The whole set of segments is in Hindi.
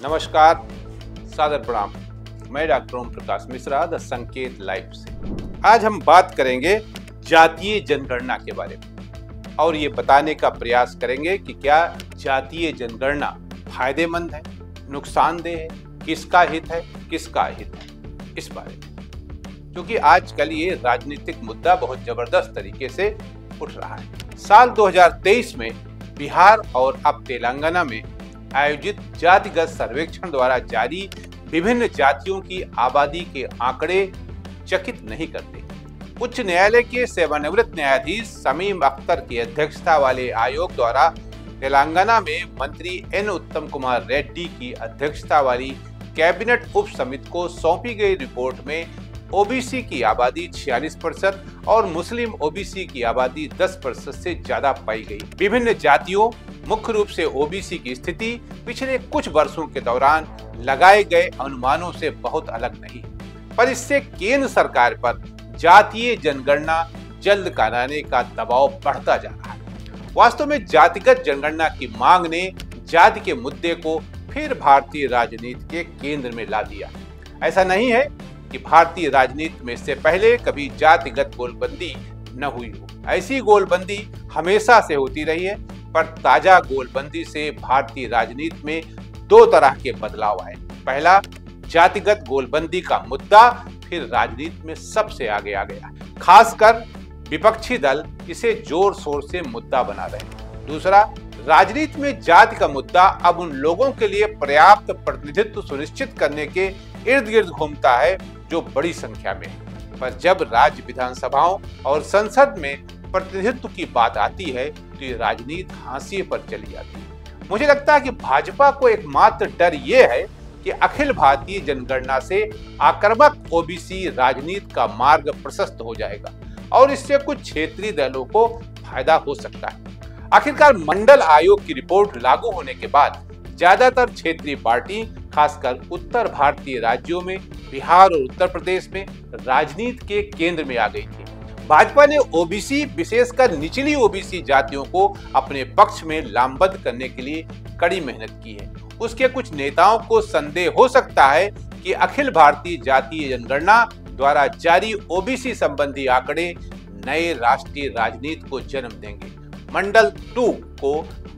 नमस्कार, सादर प्रणाम। मैं doctor Om Prakash Mishra, the Sanket live से। आज हम बात करेंगे जातीय जनगणना के बारे में और ये बताने का प्रयास करेंगे कि क्या जातीय जनगणना फायदेमंद है, नुकसानदेह है, किसका हित है, किसका अहित है, इस बारे में। क्योंकि आजकल ये राजनीतिक मुद्दा बहुत जबरदस्त तरीके से उठ रहा है। साल 2023 में बिहार और अब तेलंगाना में आयोजित जातिगत सर्वेक्षण द्वारा जारी विभिन्न जातियों की आबादी के आंकड़े चकित नहीं करते। उच्च न्यायालय के सेवानिवृत्त न्यायाधीश शमीम अख्तर की अध्यक्षता वाले आयोग द्वारा तेलंगाना में मंत्री एन उत्तम कुमार रेड्डी की अध्यक्षता वाली कैबिनेट उप समिति को सौंपी गई रिपोर्ट में ओबीसी की आबादी 46% और मुस्लिम ओबीसी की आबादी 10% से ज्यादा पाई गई। विभिन्न जातियों, मुख्य रूप से ओबीसी की स्थिति पिछले कुछ वर्षों के दौरान लगाए गए अनुमानों से बहुत अलग नहीं, पर इससे केंद्र सरकार पर जातीय जनगणना जल्द कराने का दबाव बढ़ता जा रहा है। वास्तव में जातिगत जनगणना की मांग ने जाति के मुद्दे को फिर भारतीय राजनीति के केंद्र में ला दिया। ऐसा नहीं है कि भारतीय राजनीति में इससे पहले कभी जातिगत गोलबंदी न हुई हो। ऐसी गोलबंदी हमेशा से होती रही है, पर ताजा गोलबंदी से भारतीय राजनीति में दो तरह के बदलाव आए। पहला, जातिगत गोलबंदी का मुद्दा फिर राजनीति में सबसे आगे आ गया, खासकर विपक्षी दल इसे जोर शोर से मुद्दा बना रहे हैं। दूसरा, राजनीति में जाति का मुद्दा अब उन लोगों के लिए पर्याप्त प्रतिनिधित्व सुनिश्चित करने के इर्द गिर्द घूमता है जो बड़ी संख्या में है। पर जब राज्य विधानसभाओं और संसद में प्रतिनिधित्व की बात आती है तो ये राजनीति हाशिए पर चली जाती है। मुझे लगता है कि भाजपा को एकमात्र डर ये है कि अखिल भारतीय जनगणना से आक्रामक ओबीसी राजनीति का मार्ग प्रशस्त हो जाएगा और इससे कुछ क्षेत्रीय दलों को फायदा हो सकता है। आखिरकार मंडल आयोग की रिपोर्ट लागू होने के बाद ज्यादातर क्षेत्रीय पार्टी, खासकर उत्तर भारतीय राज्यों में बिहार और उत्तर प्रदेश में राजनीति के केंद्र में आ गई थी। भाजपा ने ओबीसी, विशेषकर निचली ओबीसी जातियों को अपने पक्ष में लामबंद करने के लिए कड़ी मेहनत की है। उसके कुछ नेताओं को संदेह हो सकता है कि अखिल भारतीय जातीय जनगणना द्वारा जारी ओबीसी संबंधी आंकड़े नए राष्ट्रीय राजनीति को जन्म देंगे। मंडल 2 को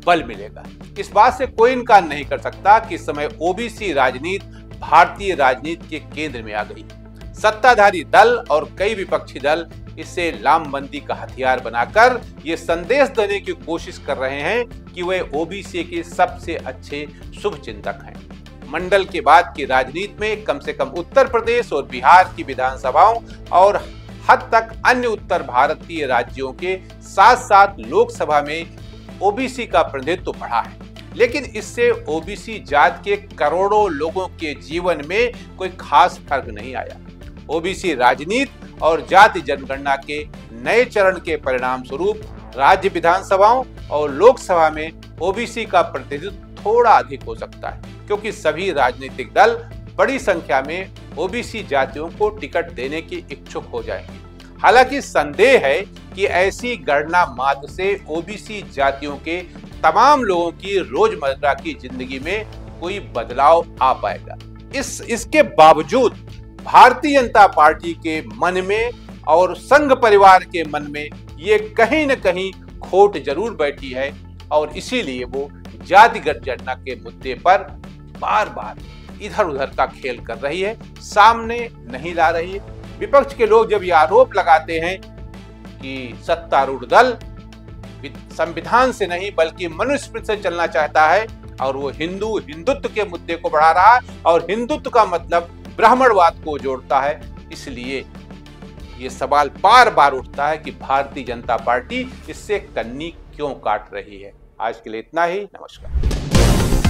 बल मिलेगा। इस बात से कोई इनकार नहीं कर सकता कि इस समय ओबीसी राजनीति भारतीय राजनीति के केंद्र में आ गई। सत्ताधारी दल और कई विपक्षी दल इसे लामबंदी का हथियार बनाकर ये संदेश देने की कोशिश कर रहे हैं कि वे ओबीसी के सबसे अच्छे शुभचिंतक हैं। मंडल के बाद की राजनीति में कम से कम उत्तर प्रदेश और बिहार की विधानसभाओं और हद तक अन्य उत्तर भारतीय राज्यों के साथ साथ लोकसभा में ओबीसी का प्रतिनिधित्व बढ़ा है, लेकिन इससे ओबीसी जाति के करोड़ों लोगों के जीवन में कोई खास फर्क नहीं आया। ओबीसी राजनीति और जाति जनगणना के नए चरण के परिणाम स्वरूप राज्य विधानसभाओं और लोकसभा में ओबीसी का प्रतिनिधित्व थोड़ा अधिक हो सकता है, क्योंकि सभी राजनीतिक दल बड़ी संख्या में ओबीसी जातियों को टिकट देने की इच्छुक हो जाएंगे। हालांकि संदेह है कि ऐसी गणना मात्र से ओबीसी जातियों के तमाम लोगों की रोजमर्रा की जिंदगी में कोई बदलाव आ पाएगा। इसके बावजूद भारतीय जनता पार्टी के मन में और संघ परिवार के मन में ये कहीं न कहीं खोट जरूर बैठी है और इसीलिए वो जातिगत जनगणना के मुद्दे पर बार बार इधर उधर का खेल कर रही है, सामने नहीं ला रही है। विपक्ष के लोग जब ये आरोप लगाते हैं कि सत्तारूढ़ दल संविधान से नहीं बल्कि मनुस्मृति से चलना चाहता है और वो हिंदुत्व के मुद्दे को बढ़ा रहा है और हिंदुत्व का मतलब ब्राह्मणवाद को जोड़ता है, इसलिए ये सवाल बार बार उठता है कि भारतीय जनता पार्टी इससे कन्नी क्यों काट रही है। आज के लिए इतना ही। नमस्कार।